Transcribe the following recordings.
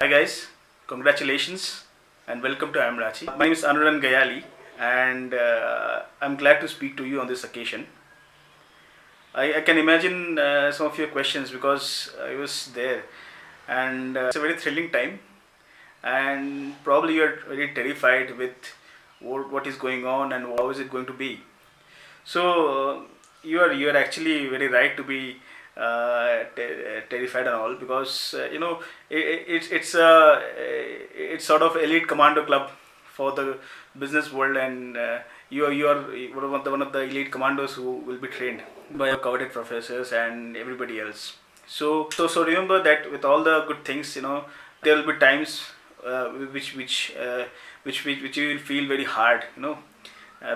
Hi guys, congratulations and welcome to Amrachi. My name is Anuran Gayali and I'm glad to speak to you on this occasion. I can imagine some of your questions because I was there, and it's a very thrilling time, and probably you're very terrified with what is going on and how is it going to be. So you are actually very right to be terrified and all, because it's sort of elite commando club for the business world, and you are one of the elite commandos who will be trained by your coveted professors and everybody else. So remember that with all the good things, there will be times which you will feel very hard,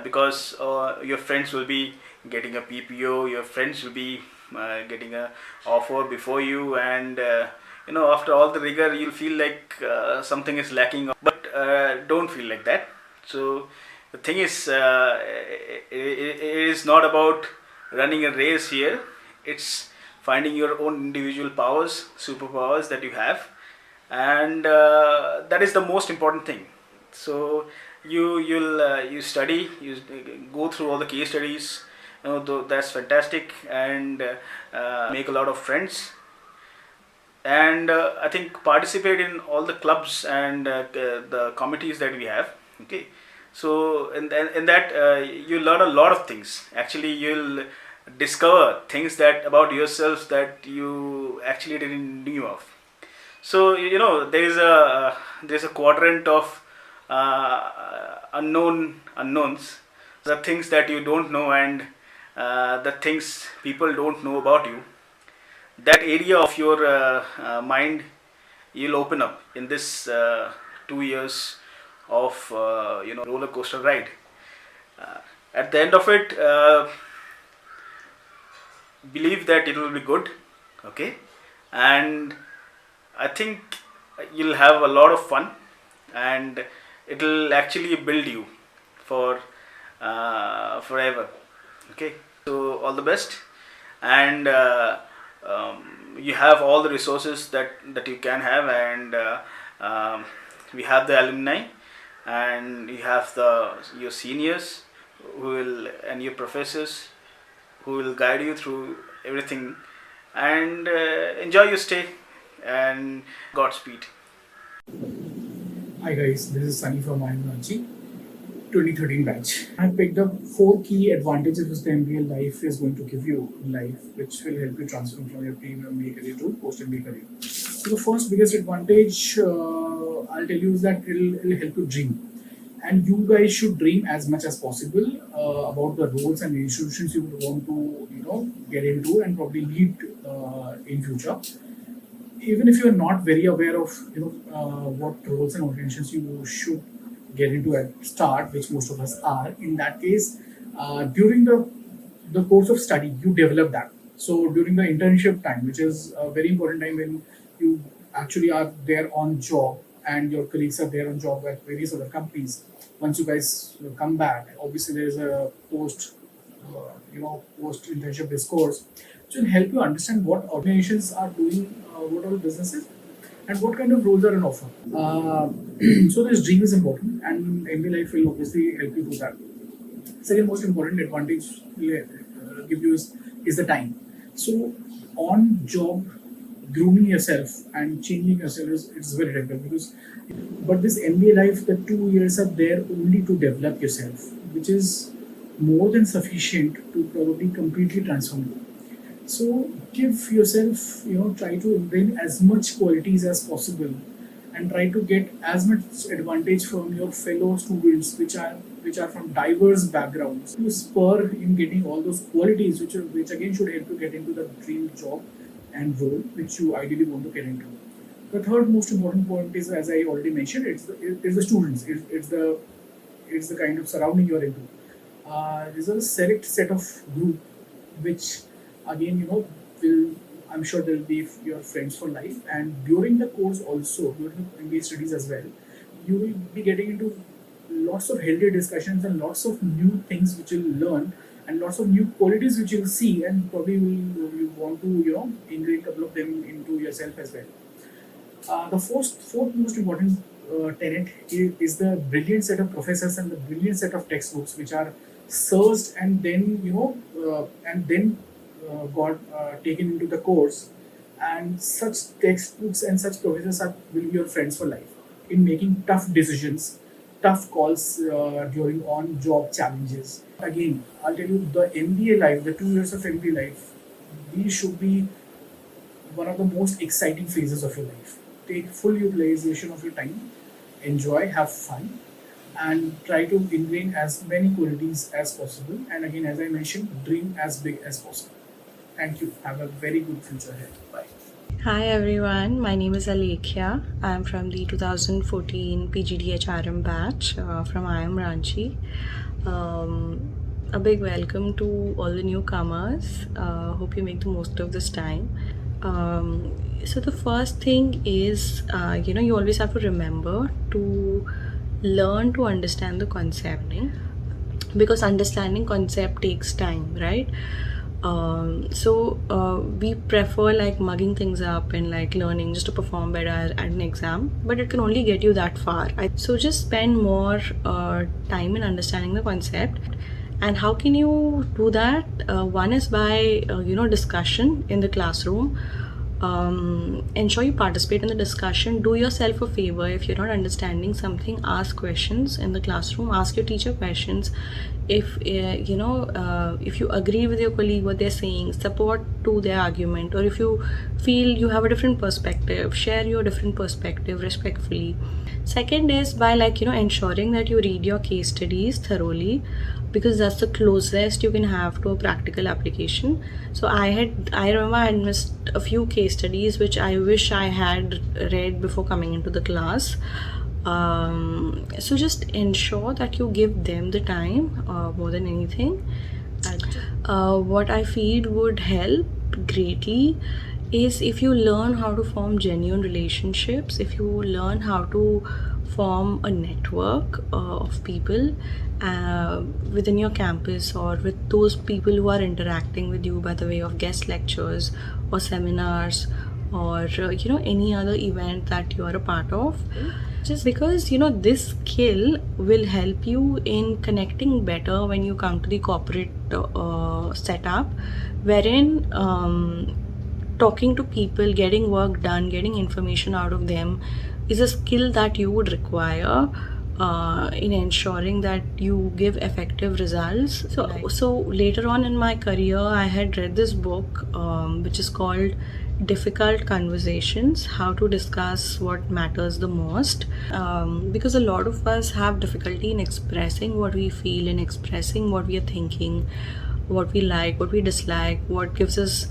because your friends will be getting a PPO, your friends will be getting a offer before you, and after all the rigor, you'll feel like something is lacking. But don't feel like that. So the thing is, it is not about running a race here. It's finding your own individual powers, superpowers that you have, and that is the most important thing. So you study, you go through all the case studies, that's fantastic, and make a lot of friends, and I think participate in all the clubs and the committees that we have. Okay, so in that you learn a lot of things. Actually, you'll discover things that about yourself that you actually didn't knew of. So there is a quadrant of unknowns, the things that you don't know, and the things people don't know about you. That area of your mind you'll open up in this 2 years of roller coaster ride. Uh, at the end of it, believe that it will be good. Okay, and I think you'll have a lot of fun, and it'll actually build you for forever. Okay, so all the best, and you have all the resources that you can have, and we have the alumni, and you have your seniors who will, and your professors who will guide you through everything, and enjoy your stay, and Godspeed. Hi guys, this is Sunny from IMRG 2013 batch. I picked up 4 key advantages which the MBA life is going to give you in life, which will help you transform from your pre-MBA career to post-MBA career. So the first biggest advantage I'll tell you is that it'll help you dream. And you guys should dream as much as possible about the roles and institutions you would want to, get into and probably lead in future. Even if you're not very aware of what roles and organizations you should get into at start, which most of us are, in that case, during the course of study you develop that. So during the internship time, which is a very important time when you actually are there on job and your colleagues are there on job at various other companies, once you guys come back, obviously there is a post internship discourse, which will help you understand what organizations are doing, what are the businesses, and what kind of roles are on offer. So this dream is important, and MBA life will obviously help you do that. Second most important advantage will give you is the time. So on job grooming yourself and changing yourself is it's very difficult because but this MBA life, the 2 years are there only to develop yourself, which is more than sufficient to probably completely transform you. So give yourself, try to bring as much qualities as possible, and try to get as much advantage from your fellow students, which are from diverse backgrounds. To spur in getting all those qualities, which again should help you get into the dream job and role which you ideally want to get into. The third most important point is, as I already mentioned, it's the students. It's the kind of surrounding you're into. There's a select set of group, which again will, I'm sure they'll be your friends for life. And during the course also, during the MBA studies as well, you will be getting into a lots of healthy discussions and lots of new things which you'll learn and lots of new qualities which you'll see, and probably you want to ingrain a couple of them into yourself as well. The fourth most important tenet is the brilliant set of professors and the brilliant set of textbooks which are searched and then got taken into the course. And such textbooks and such professors will be your friends for life in making tough decisions, tough calls during on-job challenges. Again, I'll tell you, the MBA life, the 2 years of MBA life, these should be one of the most exciting phases of your life. Take full utilization of your time, enjoy, have fun, and try to ingrain as many qualities as possible. And again, as I mentioned, dream as big as possible. Thank you. Have a very good future ahead. Bye. Hi everyone, my name is Alekhya. I'm from the 2014 PGDHRM batch from IIM Ranchi. A big welcome to all the newcomers. Hope you make the most of this time. So the first thing is, you always have to remember to learn to understand the concept, because understanding concept takes time, right? So we prefer like mugging things up and like learning just to perform better at an exam, but it can only get you that far. So just spend more time in understanding the concept. And how can you do that? One is by discussion in the classroom. Ensure you participate in the discussion. Do yourself a favor. If you're not understanding something, ask questions in the classroom. Ask your teacher questions. If you agree with your colleague what they're saying, support to their argument. Or if you feel you have a different perspective, share your different perspective respectfully. Second is by ensuring that you read your case studies thoroughly, because that's the closest you can have to a practical application. So I remember I had missed a few case studies which I wish I had read before coming into the class. So just ensure that you give them the time more than anything. What I feel would help greatly is if you learn how to form genuine relationships, if you learn how to form a network of people within your campus, or with those people who are interacting with you by the way of guest lectures or seminars, or any other event that you are a part of. Just because this skill will help you in connecting better when you come to the corporate setup, wherein talking to people, getting work done, getting information out of them is a skill that you would require in ensuring that you give effective results. So later on in my career, I had read this book which is called Difficult Conversations: How to Discuss What Matters the Most. Because a lot of us have difficulty in expressing what we feel, in expressing what we are thinking, what we like, what we dislike, what gives us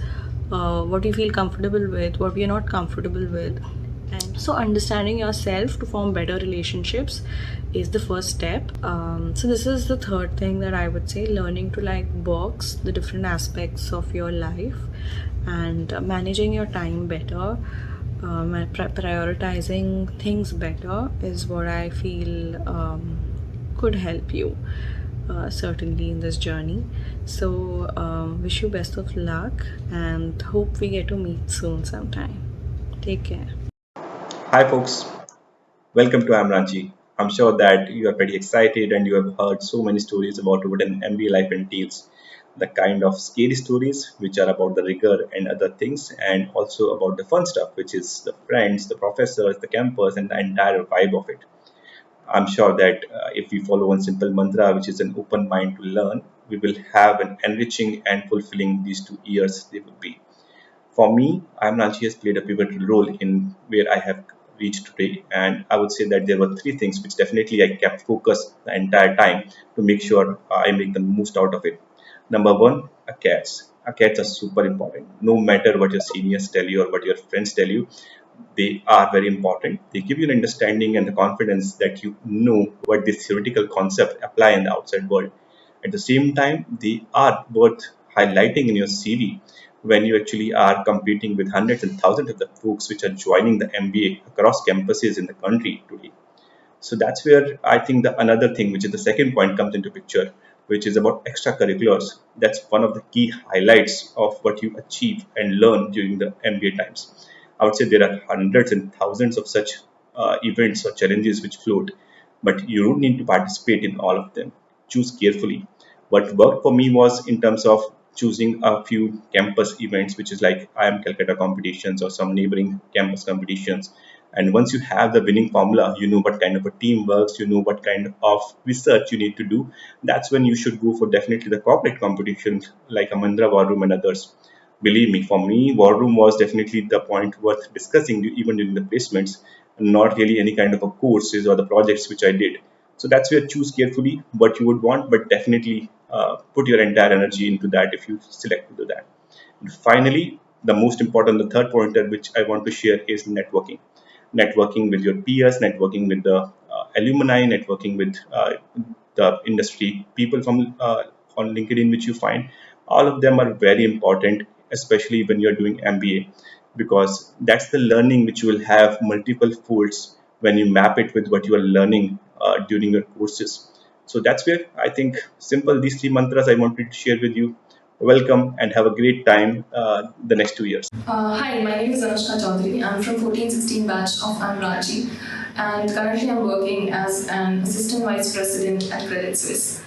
what we feel comfortable with, what we are not comfortable with. And so understanding yourself to form better relationships is the first step. So this is the third thing that I would say: learning to box the different aspects of your life and managing your time better. Prioritizing things better is what I feel could help you certainly in this journey. So wish you best of luck and hope we get to meet soon sometime. Take care. Hi, folks. Welcome to Amranchi. I'm sure that you are pretty excited and you have heard so many stories about what an MBA life entails. The kind of scary stories, which are about the rigor and other things, and also about the fun stuff, which is the friends, the professors, the campus, and the entire vibe of it. I'm sure that if we follow one simple mantra, which is an open mind to learn, we will have an enriching and fulfilling these 2 years they will be. For me, Ranchi has played a pivotal role in where I have reached today. And I would say that there were three things which definitely I kept focused the entire time to make sure I make the most out of it. Number one, academics. Academics are super important. No matter what your seniors tell you or what your friends tell you, they are very important. They give you an understanding and the confidence that you know what this theoretical concept apply in the outside world. At the same time, they are worth highlighting in your CV when you actually are competing with hundreds and thousands of the folks which are joining the MBA across campuses in the country today. So that's where I think the another thing, which is the second point, comes into picture, which is about extracurriculars. That's one of the key highlights of what you achieve and learn during the MBA times. I would say there are hundreds and thousands of such events or challenges which float, but you don't need to participate in all of them. Choose carefully. What worked for me was in terms of choosing a few campus events, which is like IIM Calcutta competitions or some neighboring campus competitions. And once you have the winning formula, you know what kind of a team works, you know what kind of research you need to do. That's when you should go for definitely the corporate competitions like a Mandra War Room and others. Believe me, for me, War Room was definitely the point worth discussing even during the placements, not really any kind of a courses or the projects which I did. So that's where choose carefully what you would want, but definitely put your entire energy into that if you select to do that. And finally, the most important, the third pointer which I want to share is networking. Networking with your peers, networking with the alumni, networking with the industry people from on LinkedIn, which you find. All of them are very important, especially when you're doing MBA, because that's the learning which you will have multiple folds when you map it with what you are learning during your courses. So that's where I think simple these three mantras I wanted to share with you. Welcome and have a great time the next 2 years. Hi, my name is Anushka Chaudhary. I'm from 1416 batch of Amraji, and currently I'm working as an assistant vice president at Credit Suisse.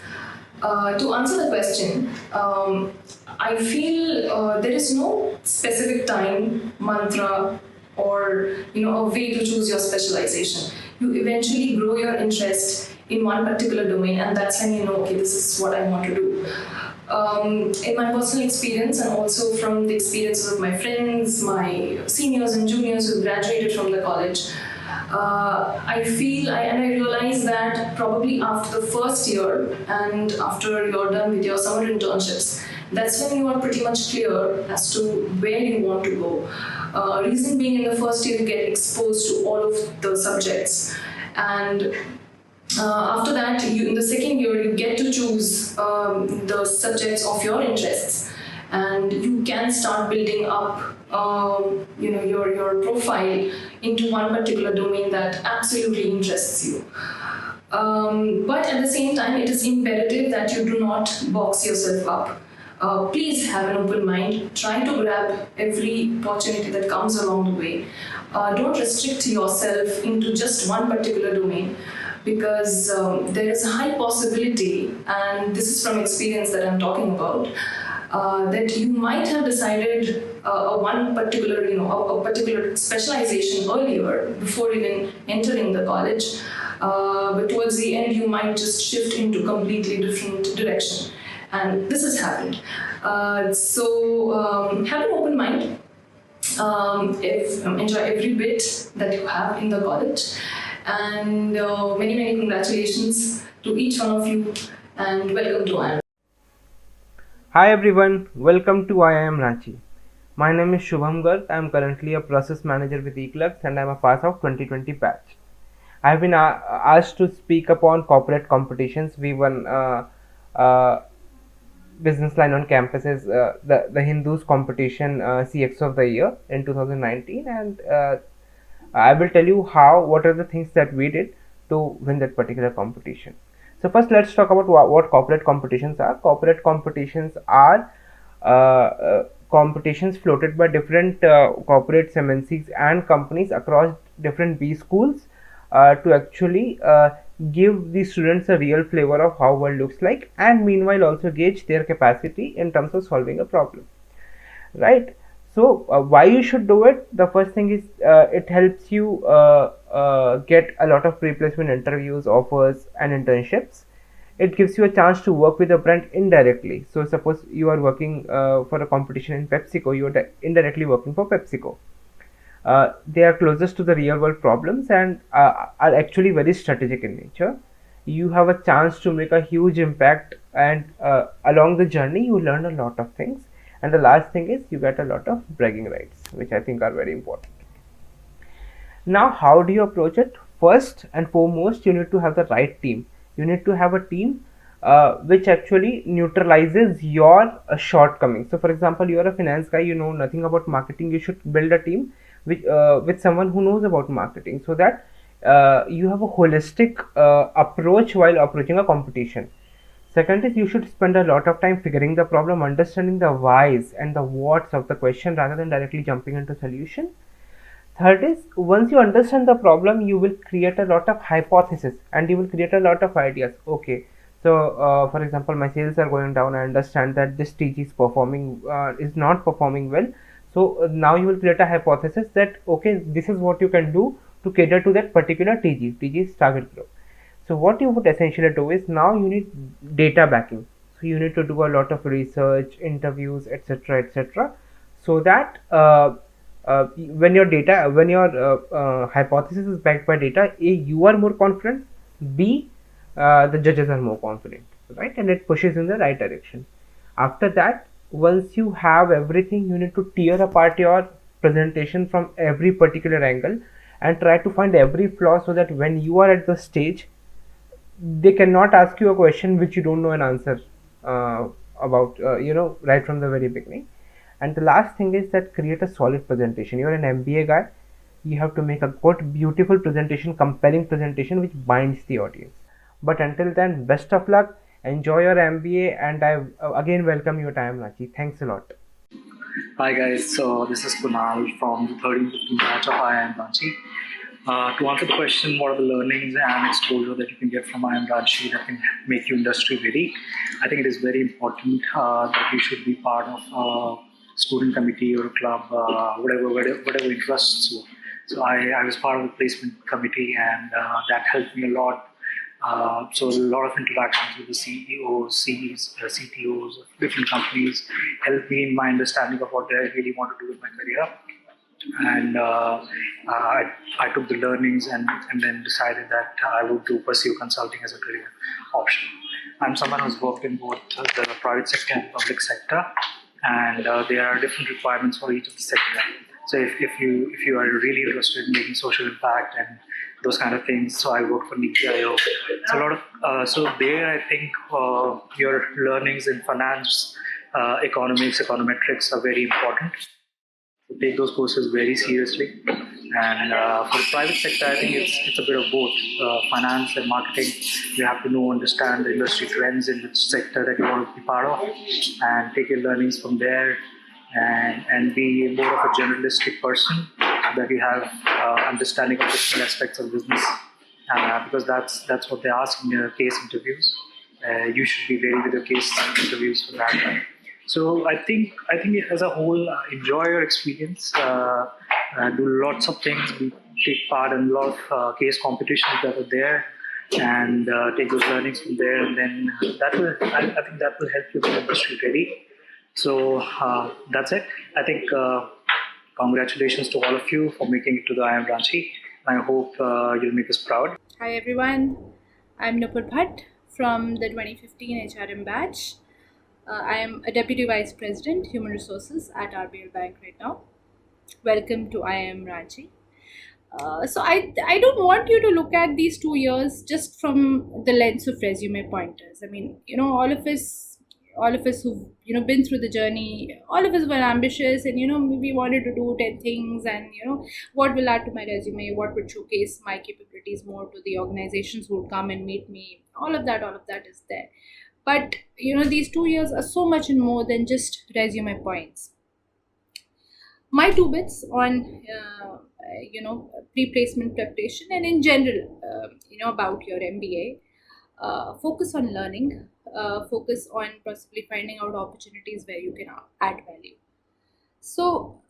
To answer the question, I feel there is no specific time, mantra, or a way to choose your specialization. You eventually grow your interest in one particular domain, and that's when you know, okay, this is what I want to do. In my personal experience and also from the experiences of my friends, my seniors and juniors who graduated from the college, I feel and I realize that probably after the first year and after you're done with your summer internships, that's when you are pretty much clear as to where you want to go. Reason being, in the first year you get exposed to all of the subjects, and after that, in the second year, you get to choose the subjects of your interests, and you can start building up, your profile into one particular domain that absolutely interests you. But at the same time, it is imperative that you do not box yourself up. Please have an open mind. Try to grab every opportunity that comes along the way. Don't restrict yourself into just one particular domain, because there is a high possibility, and this is from experience that I'm talking about, that you might have decided a particular specialization earlier before even entering the college, but towards the end you might just shift into completely different direction, and this has happened. So have an open mind. Enjoy every bit that you have in the college, and many congratulations to each one of you, and welcome to IIM. Hi everyone, welcome to IIM Ranchi. My name is Shubham Garg. I am currently a process manager with eClerx and I am a pass of 2020 batch. I have been asked to speak upon corporate competitions. We won business line on campuses, the Hindus competition CX of the year in 2019, and I will tell you what are the things that we did to win that particular competition. So first let's talk about what corporate competitions are. Corporate competitions are competitions floated by different corporate MNCs and companies across different B schools to actually give the students a real flavor of how world looks like, and meanwhile also gauge their capacity in terms of solving a problem, right? So why you should do it? The first thing is it helps you get a lot of pre-placement interviews, offers and internships. It gives you a chance to work with a brand indirectly. So suppose you are working for a competition in PepsiCo, you are indirectly working for PepsiCo. They are closest to the real world problems and are actually very strategic in nature. You have a chance to make a huge impact, and along the journey you learn a lot of things. And the last thing is you get a lot of bragging rights, which I think are very important. Now, how do you approach it? First and foremost, you need to have the right team. You need to have a team which actually neutralizes your shortcomings. So for example, you are a finance guy, you know nothing about marketing. You should build a team with someone who knows about marketing, so that you have a holistic approach while approaching a competition. Second is you should spend a lot of time figuring the problem, understanding the whys and the whats of the question rather than directly jumping into solution. Third is once you understand the problem, you will create a lot of hypothesis and you will create a lot of ideas. Okay, so for example, my sales are going down. I understand that this TG is not performing well. So now you will create a hypothesis that okay, this is what you can do to cater to that particular TG. TG is target group. So what you would essentially do is now you need data backing. So you need to do a lot of research, interviews, etc., etc., so that when your hypothesis is backed by data, A, you are more confident, B, the judges are more confident, right? And it pushes in the right direction. After that, once you have everything, you need to tear apart your presentation from every particular angle and try to find every flaw so that when you are at the stage, they cannot ask you a question which you don't know an answer about, right from the very beginning. And the last thing is that create a solid presentation. You're an MBA guy, you have to make a good, beautiful presentation, compelling presentation which binds the audience. But until then, best of luck, enjoy your MBA, and I again welcome you to IIM Ranchi. Thanks a lot. Hi guys, so this is Kunal from the 13-15 batch of IIM Ranchi. To answer the question, what are the learnings and exposure that you can get from IIM Ranchi that can make you industry ready? I think it is very important that you should be part of a student committee or a club, whatever interests you. So I was part of the placement committee, and that helped me a lot. So a lot of interactions with the CEOs, CTOs of different companies helped me in my understanding of what I really want to do in my career. And I took the learnings and then decided that I would pursue consulting as a career option. I'm someone who's worked in both the private sector and public sector, and there are different requirements for each of the sector. So if you are really interested in making social impact and those kind of things, so I work for NITI Aayog. It's a lot of so there I think your learnings in finance, economics, econometrics are very important. So take those courses very seriously. And for the private sector, I think it's a bit of both finance and marketing. You have to understand the industry trends in which sector that you want to be part of, and take your learnings from there, and be more of a generalistic person so that you have understanding of different aspects of business. Because that's what they ask in your case interviews. You should be ready with your case interviews for that. So I think as a whole, enjoy your experience. Do lots of things. Take part in a lot of case competitions that are there, and take those learnings from there. And then I think that will help you get industry ready. So that's it. I think congratulations to all of you for making it to the IIM Ranchi. I hope you'll make us proud. Hi everyone, I'm Nupur Bhatt from the 2015 HRM batch. I am a Deputy Vice President, Human Resources at RBL Bank right now. Welcome to IIM Ranchi. So I don't want you to look at these 2 years just from the lens of resume pointers. I mean, all of us who've been through the journey, all of us were ambitious, and we wanted to do 10 things, and what will add to my resume, what would showcase my capabilities more to the organizations who would come and meet me. All of that is there. But these 2 years are so much more than just resume points. My 2 bits on pre-placement preparation and in general about your MBA. Focus on learning, focus on possibly finding out opportunities where you can add value. So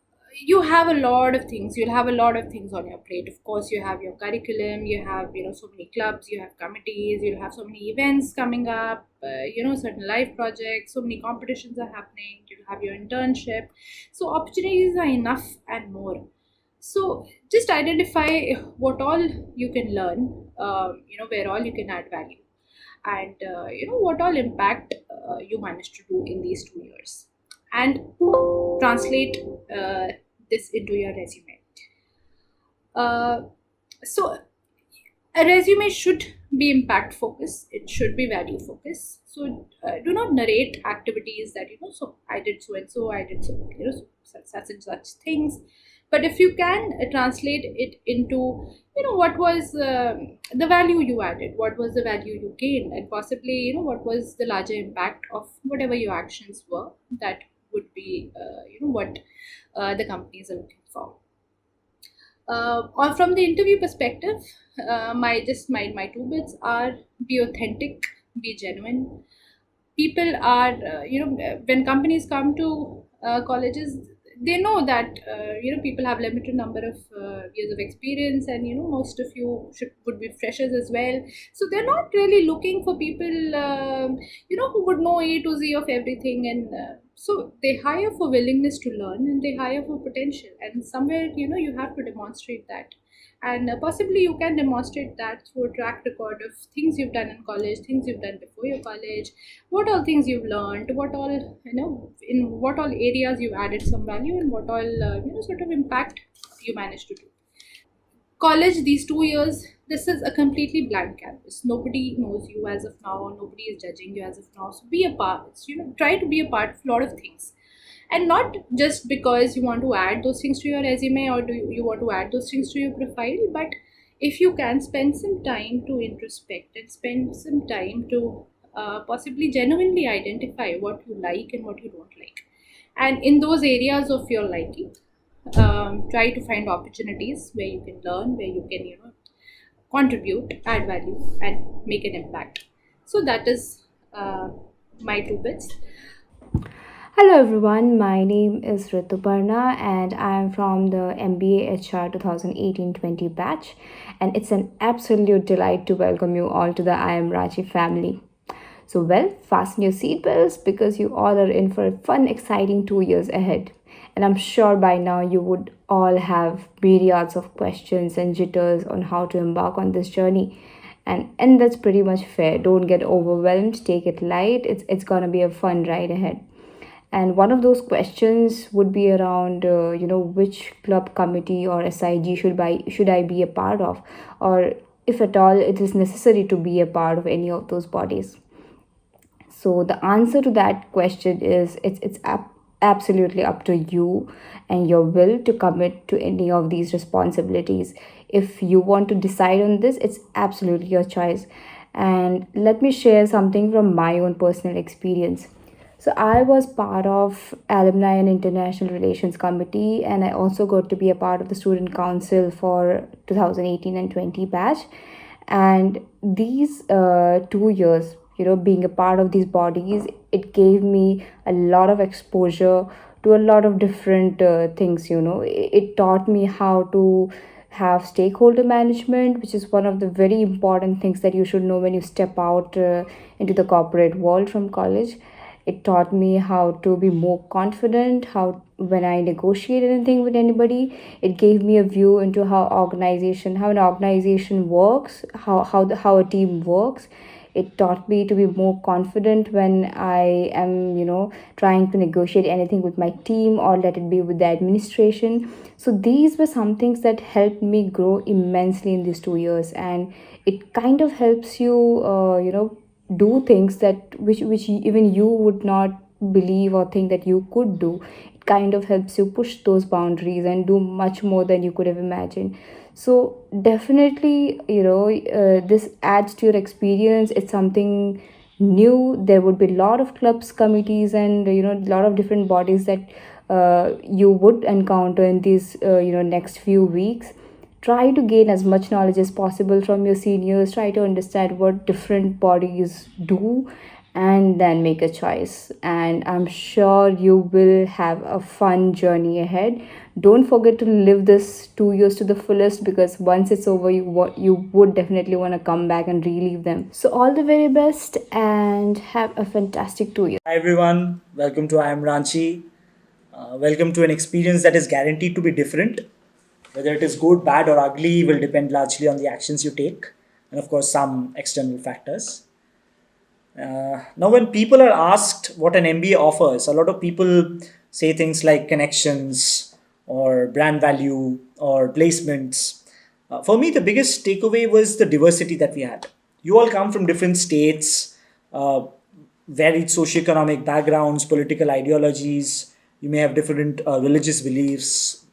you have a lot of things. You'll have a lot of things on your plate. Of course, you have your curriculum, you have so many clubs, you have committees, you'll have so many events coming up, certain live projects, so many competitions are happening, you'll have your internship. So opportunities are enough and more. So just identify what all you can learn, where all you can add value, and what all impact you managed to do in these 2 years, and translate this into your resume. So a resume should be impact focused, it should be value focused. So do not narrate activities that so I did so and so, I did so such and such things. But if you can translate it into, what was the value you added, what was the value you gained, and possibly, what was the larger impact of whatever your actions were, that would be what the companies are looking for. Or from the interview perspective, my two bits are: be authentic, be genuine. People are, when companies come to colleges, they know that people have limited number of years of experience, and most of you would be freshers as well. So they're not really looking for people who would know A to Z of everything, and so they hire for willingness to learn, and they hire for potential, and somewhere you have to demonstrate that. And possibly you can demonstrate that through a track record of things you've done in college, things you've done before your college, what all things you've learned, what all, in what all areas you've added some value, and what all sort of impact you managed to do. College, these 2 years, this is a completely blank canvas. Nobody knows you as of now, nobody is judging you as of now. So be a part, try to be a part of a lot of things, and not just because you want to add those things to your resume, or do you want to add those things to your profile, but if you can spend some time to introspect and spend some time to possibly genuinely identify what you like and what you don't like, and in those areas of your liking, try to find opportunities where you can learn, where you can contribute, add value, and make an impact. So that is my two bits. Hello everyone, my name is Rituparna and I am from the MBA HR 2018-20 batch, and it's an absolute delight to welcome you all to the I Am Raji family. So fasten your seatbelts because you all are in for a fun, exciting 2 years ahead. And I'm sure by now you would all have myriads of questions and jitters on how to embark on this journey. And that's pretty much fair. Don't get overwhelmed, take it light. It's gonna be a fun ride ahead. And one of those questions would be around, which club, committee, or SIG should I be a part of, or if at all it is necessary to be a part of any of those bodies. So the answer to that question is it's absolutely up to you and your will to commit to any of these responsibilities. If you want to decide on this, it's absolutely your choice. And let me share something from my own personal experience. So I was part of Alumni and International Relations Committee, and I also got to be a part of the Student Council for 2018 and 20 batch. And these 2 years, being a part of these bodies, it gave me a lot of exposure to a lot of different things. It taught me how to have stakeholder management, which is one of the very important things that you should know when you step out into the corporate world from college. It taught me how to be more confident, how when I negotiate anything with anybody. It gave me a view into how an organization works, how a team works. It taught me to be more confident when I am, trying to negotiate anything with my team, or let it be with the administration. So these were some things that helped me grow immensely in these 2 years, and it kind of helps you, do things that which even you would not believe or think that you could do. It kind of helps you push those boundaries and do much more than you could have imagined. So definitely, this adds to your experience. It's something new. There would be a lot of clubs, committees, and a lot of different bodies that you would encounter in these next few weeks. Try to gain as much knowledge as possible from your seniors. Try to understand what different bodies do, and then make a choice. And I'm sure you will have a fun journey ahead. Don't forget to live this 2 years to the fullest, because once it's over, you would definitely want to come back and relive them. So all the very best and have a fantastic 2 years. Hi everyone, welcome to I Am Ranchi. Welcome to an experience that is guaranteed to be different. Whether it is good, bad, or ugly will depend largely on the actions you take, and of course some external factors. Now when people are asked what an MBA offers, a lot of people say things like connections or brand value or placements. For me, the biggest takeaway was the diversity that we had. You all come from different states, varied socioeconomic backgrounds, political ideologies. You may have different religious beliefs,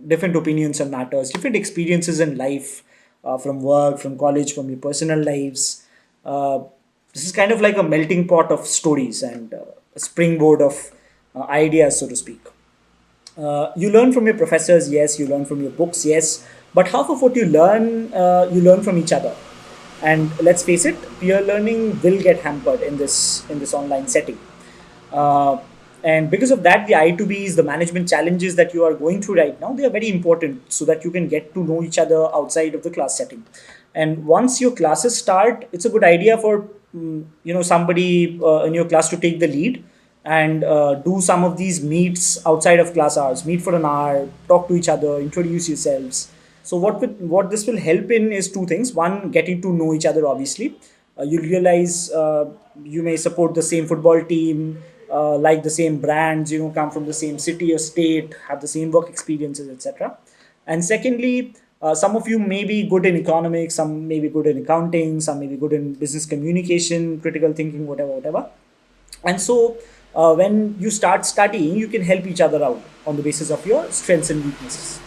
different opinions on matters, different experiences in life, from work, from college, from your personal lives. Uh, this is kind of like a melting pot of stories and a springboard of ideas, so to speak. You learn from your professors, yes. You learn from your books, yes. But half of what you learn from each other. And let's face it, peer learning will get hampered in this online setting. Uh, and because of that, the I2Bs, the management challenges that you are going through right now, they are very important so that you can get to know each other outside of the class setting. And once your classes start, it's a good idea for somebody in your class to take the lead and do some of these meets outside of class hours. Meet for an hour, talk to each other, introduce yourselves. So what this will help in is two things. One, getting to know each other. Obviously, you'll realize you may support the same football team, like the same brands, come from the same city or state, have the same work experiences, etc. And secondly, some of you may be good in economics, some may be good in accounting, some may be good in business communication, critical thinking, whatever. And so when you start studying, you can help each other out on the basis of your strengths and weaknesses.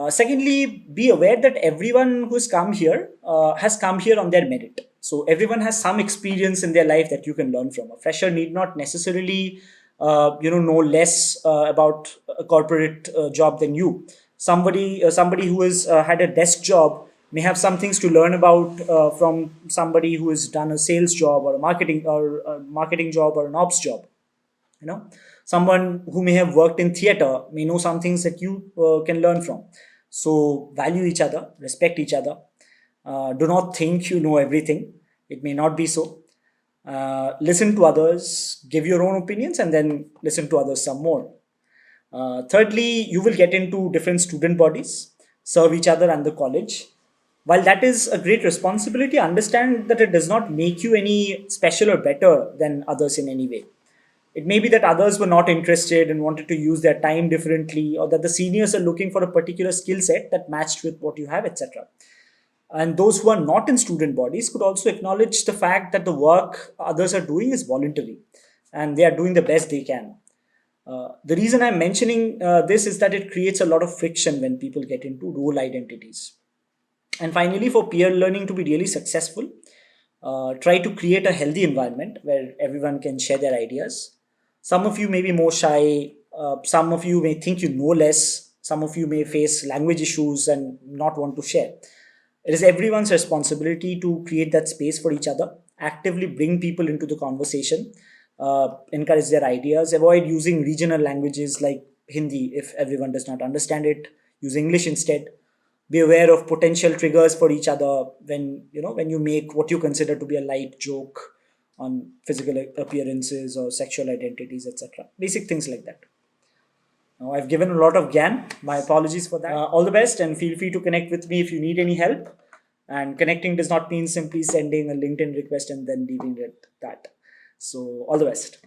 Secondly, be aware that everyone who's come here has come here on their merit. So everyone has some experience in their life that you can learn from. A fresher need not necessarily, know less about a corporate job than you. Somebody who has had a desk job may have some things to learn about from somebody who has done a sales job or a marketing job or an ops job. Someone who may have worked in theater may know some things that you can learn from. So value each other, respect each other. Do not think you know everything. It may not be so. Listen to others, give your own opinions, and then listen to others some more. Thirdly, you will get into different student bodies, serve each other and the college. While that is a great responsibility, understand that it does not make you any special or better than others in any way. It may be that others were not interested and wanted to use their time differently, or that the seniors are looking for a particular skill set that matched with what you have, etc. And those who are not in student bodies could also acknowledge the fact that the work others are doing is voluntary and they are doing the best they can. The reason I'm mentioning this is that it creates a lot of friction when people get into role identities. And finally, for peer learning to be really successful, try to create a healthy environment where everyone can share their ideas. Some of you may be more shy. Some of you may think you know less. Some of you may face language issues and not want to share. It is everyone's responsibility to create that space for each other, actively bring people into the conversation, encourage their ideas, avoid using regional languages like Hindi if everyone does not understand it, use English instead. Be aware of potential triggers for each other when you make what you consider to be a light joke on physical appearances or sexual identities, etc. Basic things like that. Now, I've given a lot of gyan. My apologies for that. All the best, and feel free to connect with me if you need any help. And connecting does not mean simply sending a LinkedIn request and then leaving it at that. So all the best.